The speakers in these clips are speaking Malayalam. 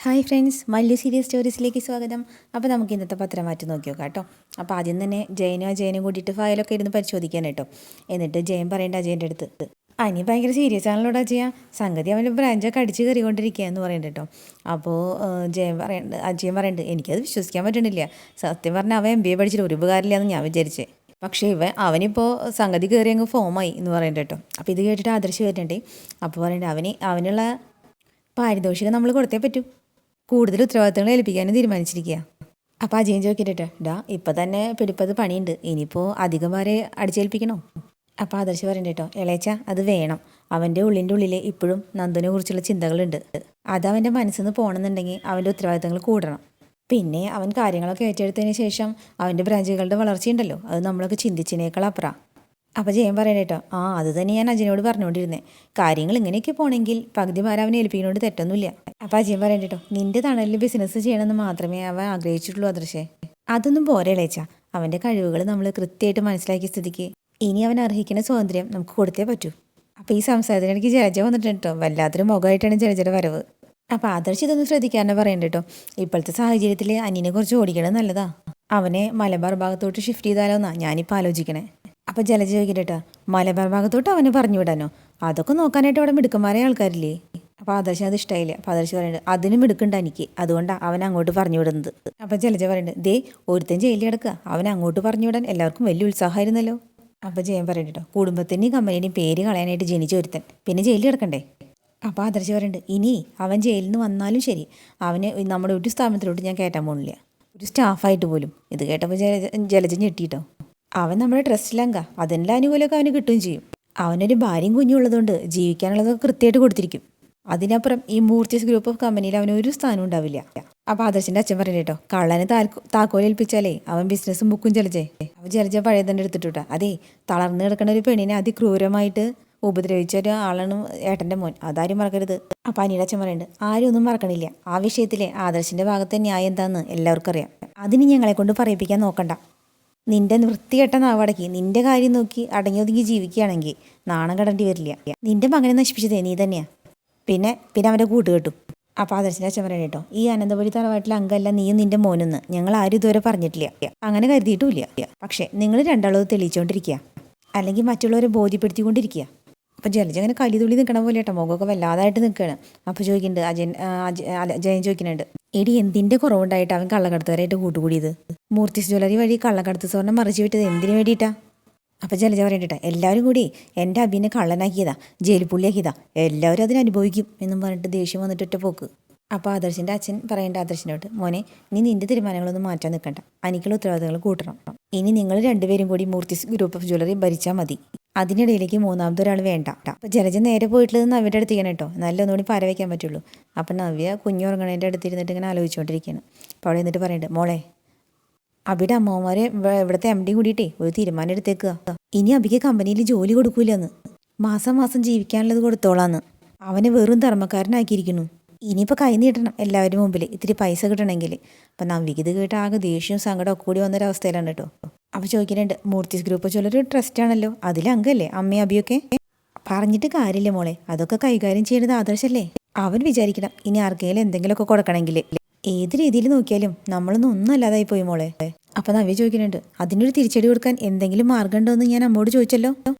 ഹായ് ഫ്രണ്ട്സ്, മല്ലു സീരിയസ് സ്റ്റോറീസിലേക്ക് സ്വാഗതം. അപ്പോൾ നമുക്ക് ഇന്നത്തെ പത്രം മാറ്റി നോക്കി നോക്കാം കേട്ടോ. അപ്പോൾ ആദ്യം തന്നെ ജയനും കൂടിയിട്ട് ഫയലൊക്കെ ഇരുന്ന് പരിശോധിക്കാൻ കേട്ടോ. എന്നിട്ട് ജയൻ പറയേണ്ട അജയൻ്റെ അടുത്ത്, അനി ഭയങ്കര സീരിയസ് ആണല്ലോടാ അജയ, സംഗതി അവൻ്റെ ബ്രാഞ്ചൊക്കെ അടിച്ച് കയറിക്കൊണ്ടിരിക്കുക എന്ന് പറയുന്നുണ്ട് കേട്ടോ. അപ്പോൾ അജയൻ പറയുന്നുണ്ട്, എനിക്കത് വിശ്വസിക്കാൻ പറ്റണില്ല. സത്യം പറഞ്ഞാൽ അവൻ MBA പഠിച്ചിട്ട് ഒരു ഉപകാരമില്ല എന്ന് ഞാൻ വിചാരിച്ചേ. പക്ഷേ അവനിപ്പോൾ സംഗതി കയറി അങ്ങ് ഫോമായി എന്ന് പറയുന്നുണ്ട് കേട്ടോ. അപ്പോൾ ഇത് കേട്ടിട്ട് ആദർശ് വരുന്നുണ്ട്. അപ്പോൾ പറയുന്നുണ്ട്, അവനുള്ള പാരിതോഷികം നമ്മൾ കൊടുത്തേ പറ്റൂ. കൂടുതൽ ഉത്തരവാദിത്തങ്ങൾ ഏൽപ്പിക്കാനും തീരുമാനിച്ചിരിക്കുക. അപ്പോൾ അജയൻ ചോദിക്കട്ടെ, ഇപ്പം തന്നെ പിടിപ്പത് പണിയുണ്ട്, ഇനിയിപ്പോൾ അധികം പേരെ അടിച്ചേൽപ്പിക്കണോ? അപ്പോൾ ആദർശ് പറയണ്ട കേട്ടോ, ഇളയച്ച അത് വേണം. അവൻ്റെ ഉള്ളിൽ ഇപ്പോഴും നന്ദുവിനെ കുറിച്ചുള്ള ചിന്തകളുണ്ട്. അത് അവൻ്റെ മനസ്സിൽ നിന്ന് പോകണമെന്നുണ്ടെങ്കിൽ അവൻ്റെ ഉത്തരവാദിത്തങ്ങൾ കൂടണം. പിന്നെ അവൻ കാര്യങ്ങളൊക്കെ ഏറ്റെടുത്തതിന് ശേഷം അവൻ്റെ ബ്രാഞ്ചുകളുടെ വളർച്ചയുണ്ടല്ലോ, അത് നമ്മളൊക്കെ ചിന്തിച്ചതിനേക്കാൾ അപ്പുറം. അപ്പോൾ ജയൻ പറയണ കേട്ടോ, അത് തന്നെ ഞാൻ അജയനോട് പറഞ്ഞുകൊണ്ടിരുന്നത്. കാര്യങ്ങൾ ഇങ്ങനെയൊക്കെ പോകണമെങ്കിൽ പകുതി ഭാരം അവനെ ഏൽപ്പിക്കുന്നതുകൊണ്ട് തെറ്റൊന്നുമില്ല. അപ്പോൾ അജയൻ പറയണ്ട കേട്ടോ, നിൻ്റെ തണലിൽ ബിസിനസ് ചെയ്യണമെന്ന് മാത്രമേ അവൻ ആഗ്രഹിച്ചിട്ടുള്ളൂ ആദർശേ. അതൊന്നും പോരെ ഇളയച്ച, അവൻ്റെ കഴിവുകൾ നമ്മൾ കൃത്യമായിട്ട് മനസ്സിലാക്കിയ സ്ഥിതിക്ക് ഇനി അവൻ അർഹിക്കുന്ന സ്വാതന്ത്ര്യം നമുക്ക് കൊടുത്തേ പറ്റൂ. അപ്പോൾ ഈ സംസാരത്തിനിടയ്ക്ക് ജലജ വന്നിട്ട് കേട്ടോ, വല്ലാത്തൊരു മുഖമായിട്ടാണ് ജലജയുടെ വരവ്. അപ്പോൾ ആദർശ് ഇതൊന്നും ശ്രദ്ധിക്കാറുണ്ട് പറയണ്ട കേട്ടോ. ഇപ്പോഴത്തെ സാഹചര്യത്തിൽ അനിയനെ കുറിച്ച് ഓടിക്കണത് നല്ലതാ. അവനെ മലബാർ ഭാഗത്തോട്ട് ഷിഫ്റ്റ് ചെയ്താലോ എന്നാ ഞാനിപ്പോൾ ആലോചിക്കണേ. അപ്പോൾ ജലജ ചോദിക്കട്ടെ, മലബാർ ഭാഗത്തോട്ട് അവനെ പറഞ്ഞു വിടാനോ? അതൊക്കെ നോക്കാനായിട്ട് അവിടെ മിടുക്കന്മാരായ ആൾക്കാരില്ലേ? അപ്പോൾ ആദർശം അത് ഇഷ്ടമായില്ല. അപ്പോൾ ആദർശ് പറയുന്നുണ്ട്, അതിനും മിടുക്കുണ്ട് എനിക്ക്, അതുകൊണ്ടാണ് അവൻ അങ്ങോട്ട് പറഞ്ഞു വിടുന്നത്. അപ്പോൾ ജലജ പറയുന്നുണ്ട്, ദേ ഒരുത്തൻ ജയിലിൽ കിടക്കുക, അവൻ അങ്ങോട്ട് പറഞ്ഞു വിടാൻ എല്ലാവർക്കും വലിയ ഉത്സാഹമായിരുന്നല്ലോ. അപ്പോൾ ജയൻ പറയുന്നുണ്ട്, കുടുംബത്തിൻ്റെയും കമ്പനിയുടെയും പേര് കളയാനായിട്ട് ജനിച്ച ഒരുത്തൻ പിന്നെ ജയിലിൽ കിടക്കണ്ടേ? അപ്പോൾ ആദർശ് പറയുന്നുണ്ട്, ഇനി അവൻ ജയിലിൽ നിന്ന് വന്നാലും ശരി, അവന് നമ്മുടെ ഒരു സ്ഥാപനത്തിലോട്ട് ഞാൻ കയറ്റാൻ പോകുന്നില്ല, ഒരു സ്റ്റാഫായിട്ട് പോലും. ഇത് കേട്ടപ്പോൾ ജലജ ഞെട്ടിട്ടോ. അവൻ നമ്മുടെ ട്രസ്റ്റിലങ്ക, അതിൻ്റെ ആനുകൂല്യമൊക്കെ അവന് കിട്ടുകയും ചെയ്യും. അവനൊരു ഭാര്യയും കുഞ്ഞും ഉള്ളതുകൊണ്ട് ജീവിക്കാനുള്ളതൊക്കെ കൃത്യമായിട്ട് കൊടുത്തിരിക്കും. അതിനപ്പുറം ഈ മൂർത്തിസ് ഗ്രൂപ്പ് ഓഫ് കമ്പനിയിൽ അവനൊരു സ്ഥാനം ഉണ്ടാവില്ല. അപ്പോൾ ആദർശിൻ്റെ അച്ഛൻ പറഞ്ഞു കേട്ടോ, കള്ളനെ താക്കോലേൽപ്പിച്ചാലേ അവൻ ബിസിനസ്സും ബുക്കും ജലജേ. അവൻ ജലജ പഴയതന്നെ എടുത്തിട്ടുട്ടാ. അതേ തളർന്നു കിടക്കുന്ന ഒരു പെണ്ണിനെ അതിക്രൂരമായിട്ട് ഉപദ്രവിച്ച ഒരു ആളാണ് ഏട്ടൻ്റെ മോൻ, അതാരും മറക്കരുത്. അപ്പോൾ അനിയുടെ അച്ഛൻ പറയുന്നുണ്ട്, ആരും ഒന്നും മറക്കണില്ല. ആ വിഷയത്തിലെ ആദർശിൻ്റെ ഭാഗത്തെ ന്യായം എന്താണെന്ന് എല്ലാവർക്കും അറിയാം. അതിന് ഞങ്ങളെ കൊണ്ട് പറയിപ്പിക്കാൻ നോക്കണ്ട. നിന്റെ വൃത്തികെട്ട നാവടക്കി നിന്റെ കാര്യം നോക്കി അടങ്ങി ഒതുങ്ങി ജീവിക്കുകയാണെങ്കിൽ നാണം കടേണ്ടി വരില്ല. നിന്റെ മകനെ നശിപ്പിച്ചതേ നീ തന്നെയാ, പിന്നെ അവൻ്റെ കൂട്ടുകെട്ടും. അപ്പോൾ ആദർശിൻ്റെ അച്ഛൻ പറയണ കേട്ടോ, ഈ അനന്തപുരി തറവാട്ടിലെ അംഗമല്ല നീയും നിന്റെ മോനെന്ന് ഞങ്ങൾ ആരും ഇതുവരെ പറഞ്ഞിട്ടില്ല, അങ്ങനെ കരുതിയിട്ടുമില്ല. പക്ഷേ നിങ്ങൾ രണ്ടാളും തെളിയിച്ചുകൊണ്ടിരിക്കുക, അല്ലെങ്കിൽ മറ്റുള്ളവരെ ബോധ്യപ്പെടുത്തിക്കൊണ്ടിരിക്കുക. അപ്പോൾ ജലജ അങ്ങനെ കലിതുള്ളി നിൽക്കണ പോലെ കേട്ടോ, മുഖമൊക്കെ വല്ലാതായിട്ട് നിൽക്കുകയാണ്. അപ്പോൾ ചോദിക്കുന്നുണ്ട് ജയൻ ചോദിക്കുന്നുണ്ട്, എടി എന്തിൻ്റെ കുറവുണ്ടായിട്ട് അവൻ കള്ളക്കടത്തുകാരായിട്ട് കൂട്ടുകൂടിയത്? മൂർത്തിസ് ജ്വല്ലറി വഴി കള്ളക്കടത്ത് സ്വർണ്ണം മറിച്ച് വിട്ടത് എന്തിനു വേണ്ടിയിട്ടാ? അപ്പോൾ ജലജ പറയണ്ടിട്ടാ, എല്ലാവരും കൂടി എൻ്റെ അബിനെ കള്ളനാക്കിയതാ, ജയിൽ പുള്ളിയാക്കിയതാ, എല്ലാവരും അതിനനുഭവിക്കും എന്നും പറഞ്ഞിട്ട് ദേഷ്യം വന്നിട്ട് പോക്ക്. അപ്പോൾ ആദർശിൻ്റെ അച്ഛൻ പറയേണ്ട ആദർശിനോട്ട്, മോനെ നീ നിൻ്റെ തീരുമാനങ്ങളൊന്നും മാറ്റാൻ നിൽക്കണ്ട, എനിക്കുള്ള ഉത്തരവാദിത്തങ്ങൾ കൂട്ടണം. ഇനി നിങ്ങൾ രണ്ടുപേരും കൂടി മൂർത്തിസ് ഗ്രൂപ്പ് ഓഫ് ജ്വല്ലറി ഭരിച്ചാൽ മതി, അതിനിടയിലേക്ക് മൂന്നാമതൊരാൾ വേണ്ട. അപ്പോൾ ജലജ നേരെ പോയിട്ടുള്ളത് നവ്യയുടെ അടുത്തേക്കാണ് കേട്ടോ, നല്ല ഒന്നുകൂടി പാര വയ്ക്കാൻ പറ്റുള്ളൂ. അപ്പം നവ്യ കുഞ്ഞുറങ്ങണേൻ്റെ അടുത്തിരുന്നിട്ട് ഇങ്ങനെ ആലോചിച്ചുകൊണ്ടിരിക്കുകയാണ്. അപ്പോൾ അവിടെ എന്നിട്ട് പറയണ്ടേ, മോളെ അബിയുടെ അമ്മമാരെ ഇവിടുത്തെ MD കൂടിയിട്ടേ ഒരു തീരുമാനം എടുത്തേക്കുക. ഇനി അബിക്ക് കമ്പനിയിൽ ജോലി കൊടുക്കൂലെന്ന്, മാസം ജീവിക്കാനുള്ളത് കൊടുത്തോളാന്ന്. അവനെ വെറും ധർമ്മക്കാരനാക്കിയിരിക്കുന്നു. ഇനിയിപ്പോൾ കൈ നീട്ടണം എല്ലാവരും മുമ്പിൽ ഇത്തിരി പൈസ കിട്ടണമെങ്കിൽ. അപ്പം നവ്യക്ക് ഇത് കേട്ട് ആകെ ദേഷ്യവും സങ്കടം ഒക്കെ കൂടി വന്നൊരവസ്ഥയിലാണ് കേട്ടോ. അപ്പോൾ ചോദിക്കുന്നുണ്ട്, മൂർത്തിസ് ഗ്രൂപ്പ് ചിലർ ട്രസ്റ്റ് ആണല്ലോ, അതിലംഗല്ലേ അമ്മയും അബിയൊക്കെ? പറഞ്ഞിട്ട് കാര്യമില്ല മോളെ, അതൊക്കെ കൈകാര്യം ചെയ്യുന്നത് ആദർശല്ലേ. അവൻ വിചാരിക്കണം ഇനി ആർക്കെങ്കിലും എന്തെങ്കിലുമൊക്കെ കൊടുക്കണമെങ്കിൽ. ഏത് രീതിയിൽ നോക്കിയാലും നമ്മളൊന്നും ഒന്നും അല്ലാതായി പോയി മോളെ. അപ്പം നവ്യ ചോദിക്കുന്നുണ്ട്, അതിനൊരു തിരിച്ചടി കൊടുക്കാൻ എന്തെങ്കിലും മാർഗം ഉണ്ടോ എന്ന് ഞാൻ അമ്മോട് ചോദിച്ചല്ലോ.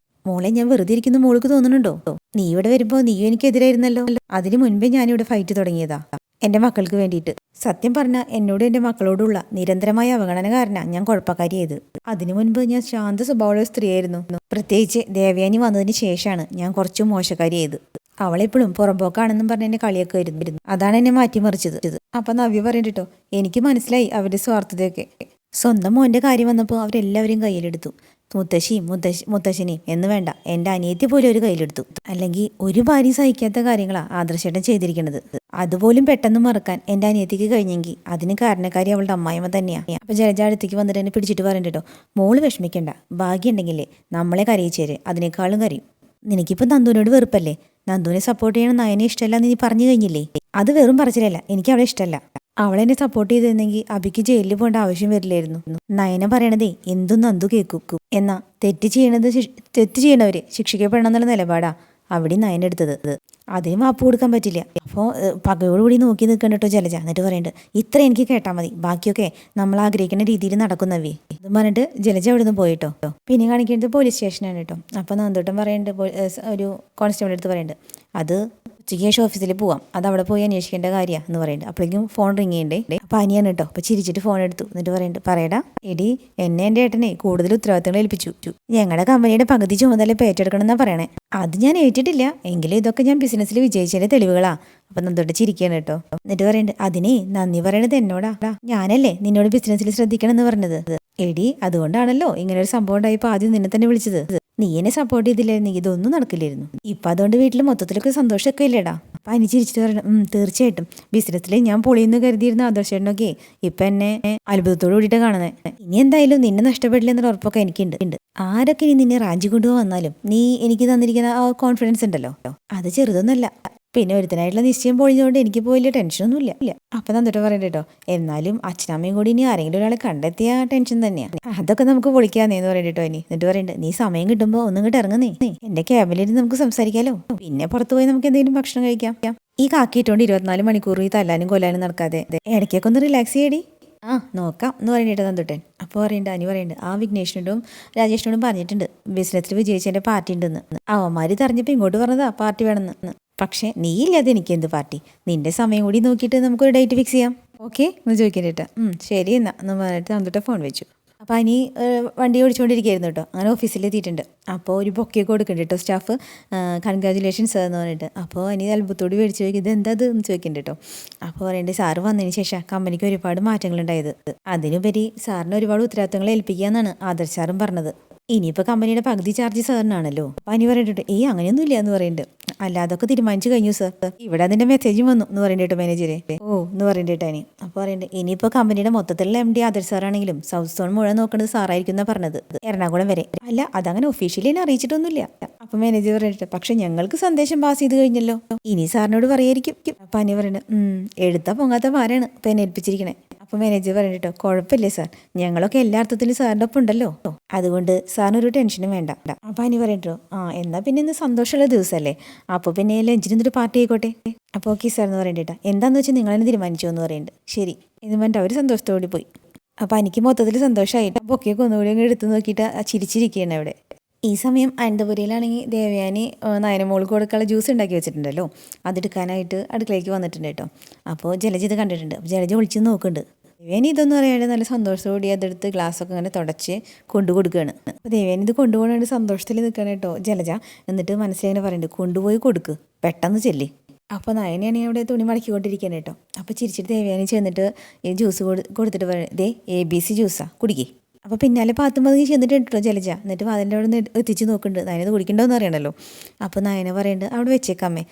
മോളെ ഞാൻ വെറുതെ ഇരിക്കുന്ന മോൾക്ക് തോന്നുന്നുണ്ടോ? നീ ഇവിടെ വരുമ്പോൾ നീയും എനിക്കെതിരായിരുന്നല്ലോ. അതിന് മുൻപേ ഞാനിവിടെ ഫൈറ്റ് തുടങ്ങിയതാ എൻ്റെ മക്കൾക്ക് വേണ്ടിയിട്ട്. സത്യം പറഞ്ഞാൽ എന്നോട് എൻ്റെ മക്കളോടുള്ള നിരന്തരമായ അവഗണന കാരണം ഞാൻ കുഴപ്പക്കാരിയായത്. അതിനു മുൻപ് ഞാൻ ശാന്ത സ്വഭാവമുള്ള സ്ത്രീയായിരുന്നു. പ്രത്യേകിച്ച് ദേവയാനി വന്നതിന് ശേഷമാണ് ഞാൻ കുറച്ച് മോശക്കാരിയായത്. അവളെപ്പോഴും പുറമ്പോക്കാണെന്നും പറഞ്ഞ് എന്നെ കളിയൊക്കെ വരുന്നു. അതാണ് എന്നെ മാറ്റിമറിച്ചത്. അപ്പം നവ്യ പറയണ്ടോ, എനിക്ക് മനസ്സിലായി അവരുടെ സ്വാർത്ഥതയൊക്കെ. സ്വന്തം മോൻ്റെ കാര്യം വന്നപ്പോൾ അവരെല്ലാവരും കയ്യിലെടുത്തു. മുത്തശ്ശിനെയും എന്ന് വേണ്ട, എൻ്റെ അനിയത്തി പോലും ഒരു കയ്യിലെടുത്തു. അല്ലെങ്കിൽ ഒരു ഭാര്യ സഹിക്കാത്ത കാര്യങ്ങളാണ് ആദർശേട്ടൻ ചെയ്തിരിക്കുന്നത്. അതുപോലും പെട്ടെന്ന് മറക്കാൻ എൻ്റെ അനിയത്തിക്ക് കഴിഞ്ഞെങ്കിൽ അതിന് കാരണക്കാരി അവളുടെ അമ്മായിമ്മ തന്നെയാണ്. അപ്പോൾ ജലജ അടുത്തേക്ക് വന്നിട്ട് എന്നെ പിടിച്ചിട്ട് പറയണ്ടോ, മോള് വിഷമിക്കണ്ട, ഭാഗ്യം ഉണ്ടെങ്കിലേ നമ്മളെ കരയിച്ചേര് അതിനേക്കാളും കരയും. നിനക്കിപ്പോൾ നന്ദുവിനോട് വെറുപ്പല്ലേ? നന്ദുവിനെ സപ്പോർട്ട് ചെയ്യണം നയനെ ഇഷ്ടമല്ല നീ പറഞ്ഞു കഴിഞ്ഞില്ലേ? അത് വെറും പറച്ചിലല്ല, എനിക്ക് അവളെ ഇഷ്ടമല്ല. അവളെന്നെ സപ്പോർട്ട് ചെയ്തിരുന്നെങ്കിൽ അബിക്ക് ജയിലിൽ പോകേണ്ട ആവശ്യം വരില്ലായിരുന്നു. നയന പറയണതേ എന്തും നന്ദു കേൾക്കും. എന്നാ തെറ്റ് ചെയ്യണവര് ശിക്ഷിക്കപ്പെടണം എന്നുള്ള നിലപാടാ അവിടെ നയനെടുത്തത്. അതിന് മാപ്പ് കൊടുക്കാൻ പറ്റില്ല. അപ്പോൾ പകയോടുകൂടി നോക്കി നിൽക്കണം കേട്ടോ ജലജ. എന്നിട്ട് പറയുന്നുണ്ട്, ഇത്ര എനിക്ക് കേട്ടാൽ മതി, ബാക്കിയൊക്കെ നമ്മൾ ആഗ്രഹിക്കുന്ന രീതിയിൽ നടക്കുന്നവേ എന്ന് പറഞ്ഞിട്ട് ജലജ അവിടെ നിന്ന് പോയിട്ടോ. പിന്നെ കാണിക്കുന്നത് പോലീസ് സ്റ്റേഷനാണ് കേട്ടോ. അപ്പോൾ നന്ദോട്ടം പറയുന്നുണ്ട്, ഒരു കോൺസ്റ്റബിൾ അടുത്ത് പറയുന്നുണ്ട്, അത് ഉച്ചയ്ക്ക് ശേഷം ഓഫീസിൽ പോവാം, അത് അവിടെ പോയി അന്വേഷിക്കേണ്ട കാര്യമാണ് എന്ന് പറയുന്നുണ്ട്. അപ്പോഴേക്കും ഫോൺ റിങ് ചെയ്യണ്ടേ. അപ്പോൾ അനിയാണ് കേട്ടോ. അപ്പോൾ ചിരിച്ചിട്ട് ഫോൺ എടുത്തു. എന്നിട്ട് പറയുന്നുണ്ട്, പറയടാ എടി, എന്നെ എൻ്റെ ഏട്ടനെ കൂടുതൽ ഉത്തരവാദിത്തങ്ങൾ ഏൽപ്പിച്ചു. ഞങ്ങളുടെ കമ്പനിയുടെ പകുതി ചുമതല ഇപ്പോൾ ഏറ്റെടുക്കണം എന്നാണ് പറയണേ. അത് ഞാൻ ഏറ്റിട്ടില്ല, എങ്കിലും ഇതൊക്കെ ഞാൻ ബിസിനസ്സിൽ വിജയിച്ചതിൻ്റെ തെളിവുകളാ. അപ്പം നന്ദോട്ട് ചിരിക്കുകയാണ് കേട്ടോ. എന്നിട്ട് പറയുന്നുണ്ട്, അതിനെ നന്ദി പറയണത് എന്നോടാ, ഞാനല്ലേ നിന്നോട് ബിസിനസ്സിൽ ശ്രദ്ധിക്കണം എന്ന് പറഞ്ഞത്. എടി, അതുകൊണ്ടാണല്ലോ ഇങ്ങനെ ഒരു സംഭവം ഉണ്ടായപ്പോൾ ആദ്യം നിന്നെ തന്നെ വിളിച്ചത്. നീ എന്നെ സപ്പോർട്ട് ചെയ്തില്ലായിരുന്നെങ്കിൽ ഇതൊന്നും നടക്കില്ലായിരുന്നു. ഇപ്പം അതുകൊണ്ട് വീട്ടിൽ മൊത്തത്തിലൊക്കെ സന്തോഷമൊക്കെ ഇല്ലേടാ. അപ്പം അനി ചിരിച്ചിട്ട് പറയണം, തീർച്ചയായിട്ടും ബിസിനസ്സിൽ ഞാൻ പൊളിയെന്ന് കരുതിയിരുന്ന ആദർശേട്ടനൊക്കെ ഇപ്പം എന്നെ അത്ഭുതത്തോട് കൂടിയിട്ട് കാണുന്നത്. ഇനി എന്തായാലും നിന്നെ നഷ്ടപ്പെടില്ല എന്നൊരു ഉറപ്പൊക്കെ എനിക്കുണ്ട്. ആരൊക്കെ ഇനി നിന്നെ റാഞ്ചി കൊണ്ടുപോകാൻ വന്നാലും നീ എനിക്ക് തന്നിരിക്കുന്ന ആ കോൺഫിഡൻസ് ഉണ്ടല്ലോ, അത് ചെറുതൊന്നുമല്ല. പിന്നെ ഒരുത്തനായിട്ടുള്ള നിശ്ചയം പൊളിഞ്ഞുകൊണ്ട് എനിക്ക് വലിയ ടെൻഷനൊന്നുമില്ല. അപ്പം നന്ദിട്ട് പറയണ്ട കേട്ടോ. എന്നാലും അച്ഛനമ്മയും കൂടി ഇനി ആരെങ്കിലും ഒരാളെ കണ്ടെത്തിയ ടെൻഷൻ തന്നെയാണ്. അതൊക്കെ നമുക്ക് പൊളിക്കാന്നേന്ന് പറയണ്ട കേട്ടോ. ഇനി എന്നിട്ട് പറയണ്ട, നീ സമയം കിട്ടുമ്പോൾ ഒന്നും ഇങ്ങോട്ട് ഇറങ്ങുന്നേ, എൻ്റെ ക്യാബിലിരുന്ന് നമുക്ക് സംസാരിക്കാമല്ലോ. പിന്നെ പുറത്തു പോയി നമുക്ക് എന്തെങ്കിലും ഭക്ഷണം കഴിക്കാം. ഈ കാക്കിയിട്ടുകൊണ്ട് 24 മണിക്കൂർ ഈ തല്ലാനും കൊല്ലാനും നടക്കാതെ ഇടയ്ക്കൊക്കെ ഒന്ന് റിലാക്സ് ചെയ്യടി. നോക്കാം എന്ന് പറയണ്ടേട്ടോ നന്ദുട്ടൻ. അപ്പോൾ പറയണ്ട, അനി പറയുന്നുണ്ട്, ആ വിഘ്നേഷിനോടും രാജേഷിനോടും പറഞ്ഞിട്ടുണ്ട് ബിസിനസ്സിൽ വിജയിച്ചതിൻ്റെ പാർട്ടി ഉണ്ടെന്ന്. അവന്മാർ തറഞ്ഞപ്പോൾ ഇങ്ങോട്ട് പറഞ്ഞതാ പാർട്ടി വേണമെന്ന്. പക്ഷേ നീ ഇല്ലാതെ എനിക്ക് എന്ത് പാർട്ടി? നിന്റെ സമയം കൂടി നോക്കിയിട്ട് നമുക്കൊരു ഡേറ്റ് ഫിക്സ് ചെയ്യാം, ഓക്കെ എന്ന് ചോദിക്കേണ്ടിട്ടാ. ശരി എന്ന് പറഞ്ഞിട്ട് നന്ദുട്ട ഫോൺ വെച്ചു. അപ്പോൾ അനി വണ്ടി ഓടിച്ചുകൊണ്ടിരിക്കുകയായിരുന്നു കേട്ടോ. അങ്ങനെ ഓഫീസിലെത്തിയിട്ടുണ്ട്. അപ്പോൾ ഒരു ബൊക്കെയൊക്കെ കൊടുക്കുന്നുണ്ട് കേട്ടോ സ്റ്റാഫ്, കൺഗ്രാജുലേഷൻസ് എന്ന് പറഞ്ഞിട്ട്. അപ്പോൾ അനി അത്ഭുതത്തോട് മേടിച്ച് ചോദിക്കും, ഇത് എന്താ എന്ന് ചോദിക്കുന്നുണ്ട് കേട്ടോ. അപ്പോൾ പറയേണ്ടത്, സാറ് വന്നതിന് ശേഷം കമ്പനിക്ക് ഒരുപാട് മാറ്റങ്ങളുണ്ടായത്, അതിനുപരി സാറിന് ഒരുപാട് ഉത്തരവാദിത്തങ്ങൾ ഏൽപ്പിക്കുക എന്നാണ് ആദർശ് സാറും പറഞ്ഞത്. ഇനിയിപ്പോൾ കമ്പനിയുടെ പകുതി ചാർജ് സാറിനാണല്ലോ. അപ്പോൾ അനി പറഞ്ഞിട്ട്, അങ്ങനെയൊന്നും ഇല്ല എന്ന് പറയുന്നുണ്ട്. അല്ല, അതൊക്കെ തീരുമാനിച്ചു കഴിഞ്ഞു സാർ, ഇവിടെ അതിൻ്റെ മെസ്സേജും വന്നു എന്ന് പറയണ്ടേട്ടോ മാനേജറെ. എന്ന് പറയണ്ടേട്ടോ അനി. അപ്പോൾ പറയണ്ടേ, ഇനിയിപ്പോൾ കമ്പനിയുടെ മൊത്തത്തിലുള്ള MD ആദർശ് സാറാണെങ്കിലും സൗത്ത് സോൺ മുഴുവൻ നോക്കേണ്ടത് സാറായിരിക്കും എന്നാണ് പറഞ്ഞത്, എറണാകുളം വരെ. അല്ല, അതങ്ങനെ ഒഫീഷ്യലി എന്നെ അറിയിച്ചിട്ടൊന്നുമില്ല. അപ്പം മാനേജർ പറഞ്ഞിട്ട്, പക്ഷെ ഞങ്ങൾക്ക് സന്ദേശം പാസ് ചെയ്ത് കഴിഞ്ഞല്ലോ, ഇനി സാറിനോട് പറയായിരിക്കും. അപ്പം അനി പറയുന്നത്, എടുത്താൽ പൊങ്ങാത്ത മാരാണ് ഇപ്പം എന്നെ ഏൽപ്പിച്ചിരിക്കണേ. അപ്പോൾ മാനേജർ പറഞ്ഞിട്ടോ, കുഴപ്പമില്ലേ സാർ, ഞങ്ങളൊക്കെ എല്ലാ അർത്ഥത്തിലും സാറിൻ്റെ ഒപ്പം ഉണ്ടല്ലോ, അതുകൊണ്ട് സാറിനൊരു ടെൻഷനും വേണ്ട. അപ്പോൾ അനി പറഞ്ഞിട്ടോ, എന്നാൽ പിന്നെ ഇന്ന് സന്തോഷമുള്ള ദിവസമല്ലേ, അപ്പോൾ പിന്നെ ലഞ്ചിന് എന്തൊരു പാർട്ടി ആയിക്കോട്ടെ. അപ്പോൾ ഓക്കെ സാർ എന്ന് പറയണ്ടേട്ടാ, എന്താണെന്ന് വെച്ചാൽ നിങ്ങളെന്നെ തീരുമാനിച്ചു എന്ന് പറയുന്നുണ്ട്. ശരി എന്ന് പറഞ്ഞിട്ട് അവർ സന്തോഷത്തോടെ പോയി. അപ്പോൾ എനിക്ക് മൊത്തത്തിൽ സന്തോഷമായിട്ട് ബൊക്കെയൊക്കെ ഒന്നുകൂടി അങ്ങ് എടുത്ത് നോക്കിയിട്ട് ചിരിച്ചിരിക്കുകയാണ് അവിടെ. ഈ സമയം അനന്തപുരിയിലാണെങ്കിൽ ദേവയാനി നയനമോൾക്ക് കൊടുക്കാനുള്ള ജ്യൂസ് ഉണ്ടാക്കി വെച്ചിട്ടുണ്ടല്ലോ, അതെടുക്കാനായിട്ട് അടുക്കളയ്ക്ക് വന്നിട്ടുണ്ട് കേട്ടോ. അപ്പോൾ ജലജ ഇത് കണ്ടിട്ടുണ്ട്. അപ്പോൾ ജലജ വിളിച്ച് നോക്കുന്നുണ്ട്. ദേവയാനി ഇതൊന്നും അറിയാണ്ട് നല്ല സന്തോഷത്തോടെ അതെടുത്ത് ഗ്ലാസ്സൊക്കെ അങ്ങനെ തുടച്ച് കൊണ്ടു കൊടുക്കുകയാണ്. അപ്പോൾ ദേവയാനി ഇത് കൊണ്ടുപോകാനായിട്ട് സന്തോഷത്തിൽ നിൽക്കുകയാണ് കേട്ടോ ജലജ. എന്നിട്ട് മനസ്സിലിങ്ങനെ പറയുന്നുണ്ട്, കൊണ്ടുപോയി കൊടുക്ക്, പെട്ടെന്ന് ചെല്ലി. അപ്പോൾ നയനയാണെങ്കിൽ അവിടെ തുണി മടക്കിക്കൊണ്ടിരിക്കുകയാണ് കേട്ടോ. അപ്പോൾ ചിരിച്ചിട്ട് ദേവയാനി ചെന്നിട്ട് ഈ ജ്യൂസ് കൊടുത്തിട്ട് പറയുന്നത്, ദേ ABC ജ്യൂസാണ്, കുടിക്കേ. അപ്പോൾ പിന്നാലെ പാത്തുമ്പതി ചെന്നിട്ട് കേട്ടോ ജലജ. എന്നിട്ട് അതിൻ്റെ അവിടെ നിന്ന് എത്തിച്ച് നോക്കുന്നുണ്ട്, നയനത് കുടിക്കണ്ടോന്ന് അറിയണമല്ലോ. അപ്പോൾ നയന പറയുന്നുണ്ട്, അവിടെ വെച്ചേക്കാമേ,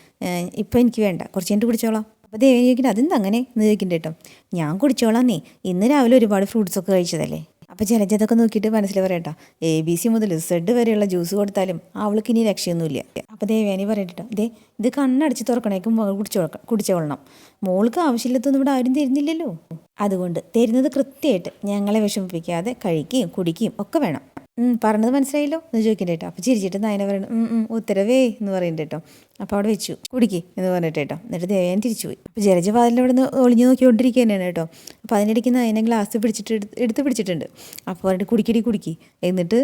ഇപ്പം എനിക്ക് വേണ്ട, കുറച്ച് കഴിഞ്ഞിട്ട് കുടിച്ചോളാം. അപ്പോൾ ദേവനി ചോദിക്കുന്നത്, അതെന്താ അങ്ങനെ എന്ന് ചോദിക്കുന്നുണ്ട് കേട്ടോ. ഞാൻ കുടിച്ചോളാന്നേ, ഇന്ന് രാവിലെ ഒരുപാട് ഫ്രൂട്ട്സൊക്കെ കഴിച്ചതല്ലേ. അപ്പോൾ ജലജ അതൊക്കെ നോക്കിയിട്ട് മനസ്സിൽ പറയട്ടോ, ABC മുതൽ Z വരെയുള്ള ജ്യൂസ് കൊടുത്താലും അവൾക്ക് ഇനി രക്ഷയൊന്നുമില്ല. അപ്പോൾ ദേവയാനി പറയട്ടോ, ഇത് കണ്ണടച്ച് തുറക്കണേക്കും മകൾ കുടിച്ചോളണം, മോൾക്ക് ആവശ്യമില്ലാത്തൊന്നും ഇവിടെ ആരും തരുന്നില്ലല്ലോ, അതുകൊണ്ട് തരുന്നത് കൃത്യമായിട്ട് ഞങ്ങളെ വിഷമിപ്പിക്കാതെ കഴിക്കുകയും കുടിക്കുകയും ഒക്കെ വേണം. പറഞ്ഞത് മനസ്സിലായല്ലോ എന്ന് ചോദിക്കണ്ട കേട്ടോ. അപ്പോൾ ചിരിച്ചിട്ട് നയന പറയണം, ഉത്തരവേ എന്ന് പറയുന്നുണ്ട് കേട്ടോ. അപ്പോൾ അവിടെ വെച്ചു, കുടിക്കേ എന്ന് പറഞ്ഞിട്ട് കേട്ടോ. എന്നിട്ട് ദേവയാനി തിരിച്ചു പോയി. അപ്പോൾ ജലജ വാതിലിൻ്റെ അവിടെ നിന്ന് ഒളിഞ്ഞു നോക്കിക്കൊണ്ടിരിക്കുകയാണ് കേട്ടോ. അപ്പോൾ അതിനിടയ്ക്ക് നയന ഗ്ലാസ് എടുത്ത് പിടിച്ചിട്ടുണ്ട്. അപ്പോൾ പറഞ്ഞിട്ട് കുടിക്കി, എന്നിട്ട്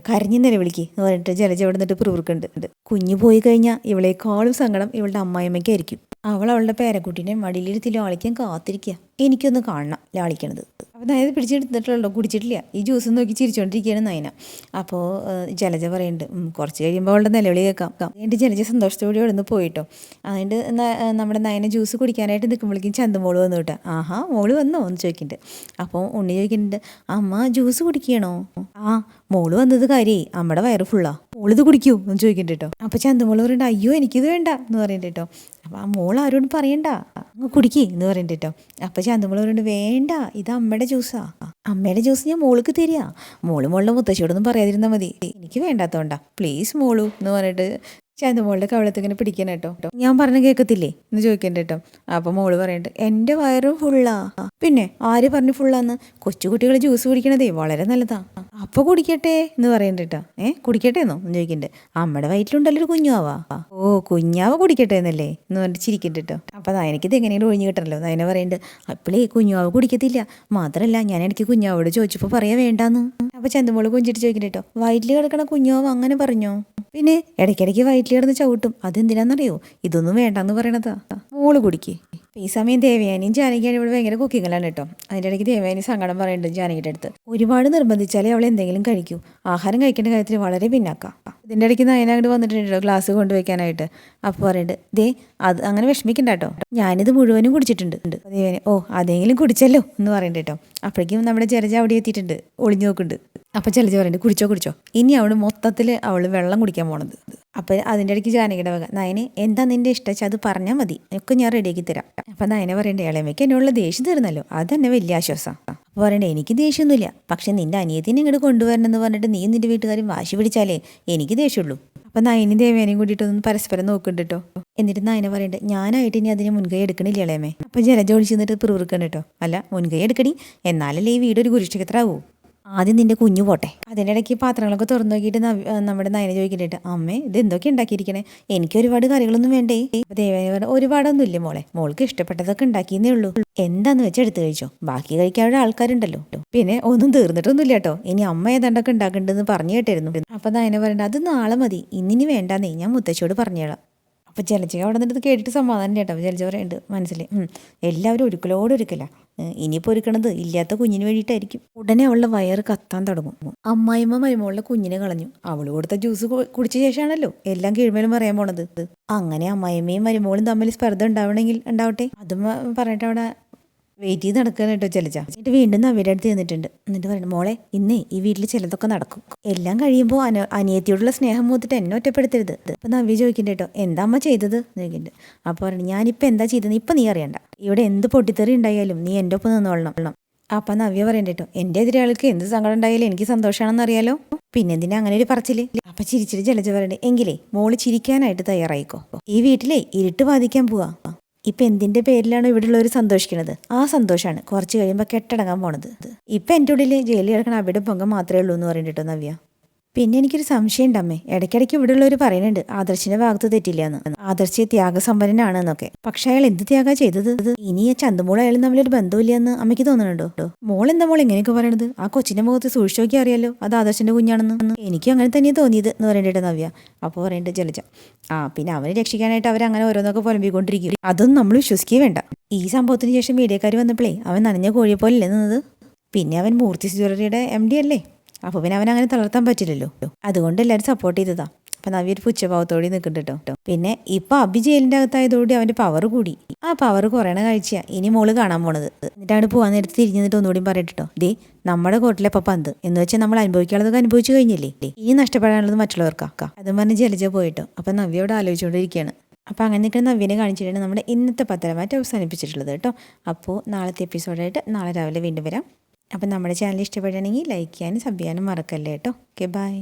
കരഞ്ഞു നിലവിളിക്ക് എന്ന് പറഞ്ഞിട്ട് ജലജ അവിടെ നിന്നിട്ട് പിറുപിറുക്കുന്നുണ്ട്. കുഞ്ഞു പോയി കഴിഞ്ഞാൽ ഇവളേക്കാളും സങ്കടം ഇവളുടെ അമ്മായിയമ്മയ്ക്കായിരിക്കും. അവളുടെ പേരക്കുട്ടീനെ മടിയിലിരുത്തി ലാളിക്കാൻ കാത്തിരിക്കുക, എനിക്കൊന്ന് കാണണം ലാളിക്കണത്. അപ്പോൾ നയന പിടിച്ചെടുത്തിട്ടുള്ളൂ, കുടിച്ചിട്ടില്ല. ഈ ജ്യൂസ് നോക്കി ചിരിച്ചുകൊണ്ടിരിക്കുകയാണ് നയന. അപ്പോൾ ജലജ പറയുന്നുണ്ട്, കുറച്ച് കഴിയുമ്പോൾ അവളുടെ നിലവിളി കേൾക്കാം. എന്നിട്ട് ജലജ സന്തോഷത്തോടെ അവിടെ നിന്ന് പോയിട്ടോ. അതുകൊണ്ട് നമ്മുടെ നയന ജ്യൂസ് കുടിക്കാനായിട്ട് നിൽക്കുമ്പോഴേക്കും ചന്തുമോള് വന്നു കേട്ടോ. ആഹാ, മോള് വന്നോ എന്ന് ചോദിക്കുന്നുണ്ട്. അപ്പോൾ ഉണ്ണി ചോദിക്കുന്നുണ്ട്, അമ്മ ജ്യൂസ് കുടിക്കണോ? മോള് വന്നത് കാര്യേ, അമ്മയുടെ വയറ് ഫുള്ളാ, മോളിത് കുടിക്കൂ എന്ന് ചോദിക്കുന്നുണ്ട് കേട്ടോ. അപ്പോൾ ചന്തുമോള് പറയുന്നുണ്ട്, അയ്യോ എനിക്കിത് വേണ്ട എന്ന് പറയുന്നുണ്ട് കേട്ടോ. അപ്പോൾ ആ മോൾ ആരോടും പറയണ്ട, അങ്ങ് കുടിക്കേ എന്ന് പറയുന്നുണ്ട് കേട്ടോ. അപ്പോൾ ചന്തുമോള് പറയുന്നുണ്ട്, വേണ്ട, ഇത് അമ്മയുടെ ജ്യൂസാ, അമ്മയുടെ ജ്യൂസ് ഞാൻ മോൾക്ക് തരിക, മോളുടെ മുത്തശ്ശിയോടൊന്നും പറയാതിരുന്നാൽ മതി, എനിക്ക് വേണ്ടാത്തോണ്ടാ, പ്ലീസ് മോളു എന്ന് പറഞ്ഞിട്ട് ചന്തുമോളുടെ കവളത്തിങ്ങനെ പിടിക്കണം കേട്ടോ. ഞാൻ പറഞ്ഞ കേൾക്കത്തില്ലേ എന്ന് ചോദിക്കണ്ട കേട്ടോ. അപ്പോൾ മോള് പറയുന്നുണ്ട്, എൻ്റെ വയറും ഫുള്ളാ. പിന്നെ ആര് പറഞ്ഞു ഫുള്ളാന്ന്? കൊച്ചുകുട്ടികൾ ജ്യൂസ് കുടിക്കണതേ വളരെ നല്ലതാ. അപ്പോൾ കുടിക്കട്ടെ എന്ന് പറയുന്നുണ്ട് കേട്ടോ. കുടിക്കട്ടെ എന്നോ എന്ന് ചോദിക്കുന്നുണ്ട്. അമ്മയുടെ വയറ്റിലുണ്ടല്ലോ ഒരു കുഞ്ഞാവാ. ഓ കുഞ്ഞാവ കുടിക്കട്ടെ എന്നല്ലേ എന്ന് പറഞ്ഞിട്ട് ചിരിക്കുന്നുണ്ട് കേട്ടോ. അപ്പോൾ നയനക്കിത് എങ്ങനെയും ഒഴിഞ്ഞു കിട്ടണല്ലോ. നയന പറയുന്നുണ്ട് അപ്പോഴേ കുഞ്ഞാവ് കുടിക്കത്തില്ല, മാത്രമല്ല ഞാൻ ഇടയ്ക്ക് കുഞ്ഞാവോട് ചോദിച്ചപ്പോൾ പറയാ വേണ്ടാന്ന്. അപ്പോൾ ചന്തമോള് കുഞ്ചിട്ട് ചോദിക്കുന്നുണ്ട് കേട്ടോ, വയറ്റിൽ കിടക്കണ കുഞ്ഞാവ് അങ്ങനെ പറഞ്ഞോ? പിന്നെ ഇടയ്ക്കിടയ്ക്ക് വയറ്റിൽ കിടന്ന് ചവിട്ടും, അതെന്തിനാണെന്നറിയോ? ഇതൊന്നും വേണ്ടാന്ന് പറയണതാ. മോള് കുടിക്കേ. ഈ സമയം ദേവയാനിയും ജാനകിയാണ് ഇവിടെ ഭയങ്കര കുക്കിങ്ങളാണ് കേട്ടോ. അതിൻ്റെ ഇടയ്ക്ക് ദേവയാനി സങ്കടം പറയുന്നുണ്ട് ജാനകിയുടെ അടുത്ത്. ഒരുപാട് നിർബന്ധിച്ചാലേ അവൾ എന്തെങ്കിലും കഴിക്കൂ, ആഹാരം കഴിക്കേണ്ട കാര്യത്തിൽ വളരെ പിന്നാക്കാം. ഇതിൻ്റെ ഇടയ്ക്ക് നയന അങ്ങോട്ട് വന്നിട്ടുണ്ടോ ഗ്ലാസ് കൊണ്ടുവയ്ക്കാനായിട്ട്. അപ്പോൾ പറയുന്നുണ്ട് ദേ അത് അങ്ങനെ വിഷമിക്കണ്ട കേട്ടോ, ഞാനിത് മുഴുവനും കുടിച്ചിട്ടുണ്ട്. ദേവയാനി ഓ അതെങ്കിലും കുടിച്ചല്ലോ എന്ന് പറയുന്നുണ്ട് കേട്ടോ. അപ്പോഴേക്കും നമ്മുടെ ജലജ അവിടെ എത്തിയിട്ടുണ്ട്, ഒളിഞ്ഞു നോക്കുന്നുണ്ട്. അപ്പോൾ ജലജ പറയുന്നുണ്ട് കുടിച്ചോ കുടിച്ചോ, ഇനി അവൾ മൊത്തത്തിൽ അവൾ വെള്ളം കുടിക്കാൻ പോണത്. അപ്പോൾ അതിൻ്റെ ഇടയ്ക്ക് ജാനകിയുടെ വക നയനെ എന്താ നിൻ്റെ ഇഷ്ടം അത് പറഞ്ഞാൽ മതി, ഒക്കെ ഞാൻ റെഡിയാക്കി തരാം. അപ്പം നയനെ പറയണ്ടേ ഇളമയ്ക്ക് എന്നോടുള്ള ദേഷ്യം തീർന്നല്ലോ, അതന്നെ വലിയ ആശ്വാസം. അപ്പോൾ പറയണ്ടേ എനിക്ക് ദേഷ്യമൊന്നുമില്ല, പക്ഷെ നിൻ്റെ അനിയത്തിനെ ഇങ്ങോട്ട് കൊണ്ടുവരണമെന്ന് പറഞ്ഞിട്ട് നീ നിൻ്റെ വീട്ടുകാരും വാശി പിടിച്ചാലേ എനിക്ക് ദേഷ്യമുള്ളൂ. അപ്പം നയനും ദേവേനയും കൂടിയിട്ടൊന്ന് പരസ്പരം നോക്കുന്നുണ്ട് കേട്ടോ. എന്നിട്ട് നയന പറയണ്ടേ ഞാനായിട്ട് ഇനി അതിന് മുൻകൈ എടുക്കണില്ല ഇളയമേ. അപ്പം ജലജ ഒളിച്ചു നിന്നിട്ട് പിറുപിറുക്കണം കേട്ടോ. അല്ല മുൻകൈ എടുക്കണി, എന്നാലല്ലേ ഈ വീടൊരു കുരുക്ഷേത്രമാവൂ, ആദ്യം നിന്റെ കുഞ്ഞു പോട്ടെ. അതിൻ്റെ ഇടയ്ക്ക് പാത്രങ്ങളൊക്കെ തുറന്നു നോക്കിയിട്ട് നമ്മുടെ നയന ചോദിക്കുന്നുണ്ട് അമ്മേ ഇത് എന്തൊക്കെ ഉണ്ടാക്കിയിരിക്കണേ, എനിക്ക് ഒരുപാട് കറികളൊന്നും വേണ്ടേ? ദേവേന പറഞ്ഞ ഒരുപാടൊന്നും ഇല്ല മോളെ, മോൾക്ക് ഇഷ്ടപ്പെട്ടതൊക്കെ ഉണ്ടാക്കിയെന്നേ ഉള്ളൂ, എന്താന്ന് വെച്ചാൽ എടുത്ത് കഴിച്ചോ, ബാക്കി കഴിക്കാനുള്ള ആൾക്കാരുണ്ടല്ലോ. പിന്നെ ഒന്നും തീർന്നിട്ടൊന്നുമില്ല കേട്ടോ, ഇനി അമ്മ ഏതാണ്ടൊക്കെ ഉണ്ടാക്കണ്ടെന്ന് പറഞ്ഞു കേട്ടായിരുന്നു. അപ്പം നയന പറയണ്ട അത് നാളെ മതി, ഇന്നിനി വേണ്ടാന്നേ, ഞാൻ മുത്തശ്ശിയോട് പറഞ്ഞോളാം. അപ്പോൾ ജലജ അവിടെ നിന്നിട്ട് കേട്ടിട്ട് സമാധാനം കേട്ടോ. ജലജ പറയുന്നുണ്ട് മനസ്സിൽ എല്ലാവരും ഒരുക്കല, ഇനിയിപ്പോൾ ഒരുക്കണത് ഇല്ലാത്ത കുഞ്ഞിന് വേണ്ടിയിട്ടായിരിക്കും. ഉടനെ അവളുടെ വയറ് കത്താൻ തുടങ്ങും. അമ്മായിമ്മ മരുമോളുടെ കുഞ്ഞിനെ കളഞ്ഞു, അവൾ കൊടുത്ത ജ്യൂസ് കുടിച്ച ശേഷമാണല്ലോ എല്ലാം കീഴ്മേലും പറയാൻ പോണത്. അങ്ങനെ അമ്മായിമ്മയും മരുമോളും തമ്മിൽ സ്പർദ്ധ ഉണ്ടാവണമെങ്കിൽ ഉണ്ടാവട്ടെ, അതും പറഞ്ഞിട്ട് അവിടെ വെയിറ്റ് ചെയ്ത് നടക്കാൻ കേട്ടോ ജലജ. എന്നിട്ട് വീണ്ടും നവ്യയുടെ അടുത്ത് ചെന്നിട്ടുണ്ട്. എന്നിട്ട് പറയുന്നത് മോളെ ഇന്നേ ഈ വീട്ടിൽ ചിലതൊക്കെ നടക്കും, എല്ലാം കഴിയുമ്പോൾ അനിയത്തിയോടുള്ള സ്നേഹം മൂത്തിട്ട് എന്നെ ഒറ്റപ്പെടുത്തരുത്. അപ്പം നവ്യ ചോദിക്കണ്ട കേട്ടോ എന്താ അമ്മ ചെയ്തത് ചോദിക്കുന്നുണ്ട്. അപ്പോൾ പറഞ്ഞു ഞാനിപ്പോൾ എന്താ ചെയ്തത് ഇപ്പം നീ അറിയണ്ട, ഇവിടെ എന്ത് പൊട്ടിത്തെറി ഉണ്ടായാലും നീ എൻ്റെ ഒപ്പം നിന്നോളണം. അപ്പം നവ്യ പറയണ്ട കേട്ടോ എൻ്റെ എതിരാൾക്ക് എന്ത് സങ്കടം ഉണ്ടായാലും എനിക്ക് സന്തോഷമാണെന്ന് അറിയാലോ, പിന്നെ എന്തിനാ അങ്ങനെ ഒരു പറച്ചില്? അപ്പം ചിരിച്ചിട്ട് ജലജ പറയണ്ടേ എങ്കിലേ മോള് ചിരിക്കാനായിട്ട് തയ്യാറായിക്കോ, ഈ വീട്ടിലെ ഇരുട്ട് ബാധിക്കാൻ പോവാ. ഇപ്പം എന്തിൻ്റെ പേരിലാണ് ഇവിടെ ഉള്ളവർ സന്തോഷിക്കുന്നത്, ആ സന്തോഷമാണ് കുറച്ച് കഴിയുമ്പോൾ കെട്ടടങ്ങാൻ പോണത്. ഇപ്പം എൻ്റെ ഉള്ളിൽ ജയിലിൽ കിടക്കണ അവിടെ പൊങ്കം മാത്രമേ ഉള്ളൂ എന്ന് പറഞ്ഞിട്ടോ നവ്യ. പിന്നെ എനിക്കൊരു സംശയം ഉണ്ടമ്മേ, ഇടയ്ക്കിടയ്ക്ക് ഇവിടെ ഉള്ളവർ പറയുന്നുണ്ട് ആദർശിന്റെ ഭാഗത്ത് തെറ്റില്ല എന്ന്, ആദർശ് ത്യാഗസമ്പന്നനാണ് എന്നൊക്കെ. പക്ഷെ അയാൾ എന്ത് ത്യാഗ ചെയ്തത്? ഇനി ആ ചന്തുമോൾ അയാളും തമ്മിലൊരു ബന്ധമില്ല എന്ന് അമ്മയ്ക്ക് തോന്നുന്നുണ്ടോ? മോൾ എന്താ മോൾ ഇങ്ങനെയൊക്കെ പറയണത്? ആ കൊച്ചിന്റെ മുഖത്ത് സൂക്ഷിച്ചു നോക്കി അറിയാലോ അത് ആദർശിന്റെ കുഞ്ഞാണെന്ന്. എനിക്കും അങ്ങനെ തന്നെയാണ് തോന്നിയത് എന്ന് പറയണ്ടേ നവ്യ. അപ്പോൾ പറയണ്ടേ ജലജ പിന്നെ അവനെ രക്ഷിക്കാനായിട്ട് അവരങ്ങനെ ഓരോന്നൊക്കെ പുലമ്പിക്കൊണ്ടിരിക്കും, അതൊന്നും നമ്മൾ വിശ്വസിക്കുകയും വേണ്ട. ഈ സംഭവത്തിന് ശേഷം മീഡിയക്കാർ വന്നപ്പോഴേ അവൻ നനഞ്ഞ കോഴിയെ പോലെ നിന്നത്. പിന്നെ അവൻ മൂർത്തി ജ്വല്ലറിയുടെ MD അല്ലേ, അപ്പോൾ പിന്നെ അവനങ്ങനെ തളർത്താൻ പറ്റില്ലല്ലോ, അതുകൊണ്ട് എല്ലാവരും സപ്പോർട്ട് ചെയ്തതാ. അപ്പം നവ്യ ഒരു പുച്ഛഭാവത്തോടെ നിൽക്കുന്നുണ്ട് കേട്ടോ. പിന്നെ ഇപ്പം അഭി ജയിലിൻ്റെ അകത്തായതോടെ അവൻ്റെ പവർ കൂടി, ആ പവർ കുറയണ കാഴ്ചയാണ് ഇനി മോള് കാണാൻ പോണത്. എന്നിട്ടാണ് പോകാൻ നേരത്ത് തിരിഞ്ഞിട്ട് ഒന്നുകൂടി പറയട്ടോ ദേ നമ്മുടെ കോട്ടിലെ പന്ത് എന്ന് വെച്ചാൽ നമ്മൾ അനുഭവിക്കാനുള്ളതൊക്കെ അനുഭവിച്ചു കഴിഞ്ഞില്ലേ, ഇനി നഷ്ടപ്പെടാനുള്ളത് മറ്റുള്ളവർക്കാക്കാം. അതും പറഞ്ഞ് ജലജ പോയിട്ടോ. അപ്പം നവ്യോട് ആലോചിച്ചുകൊണ്ടിരിക്കുകയാണ്. അപ്പോൾ അങ്ങനെ നിൽക്കുന്ന നവ്യനെ കാണിച്ചിട്ടാണ് നമ്മുടെ ഇന്നത്തെ പത്രമായിട്ട് അവസാനിപ്പിച്ചിട്ടുള്ളത് കേട്ടോ. അപ്പോൾ നാളത്തെ എപ്പിസോഡായിട്ട് നാളെ രാവിലെ വീണ്ടും വരാം. അപ്പം നമ്മുടെ ചാനൽ ഇഷ്ടപ്പെടുകയാണെങ്കിൽ ലൈക്ക് ചെയ്യാനും സബ് ചെയ്യാനും മറക്കല്ലേ കേട്ടോ. Okay bye.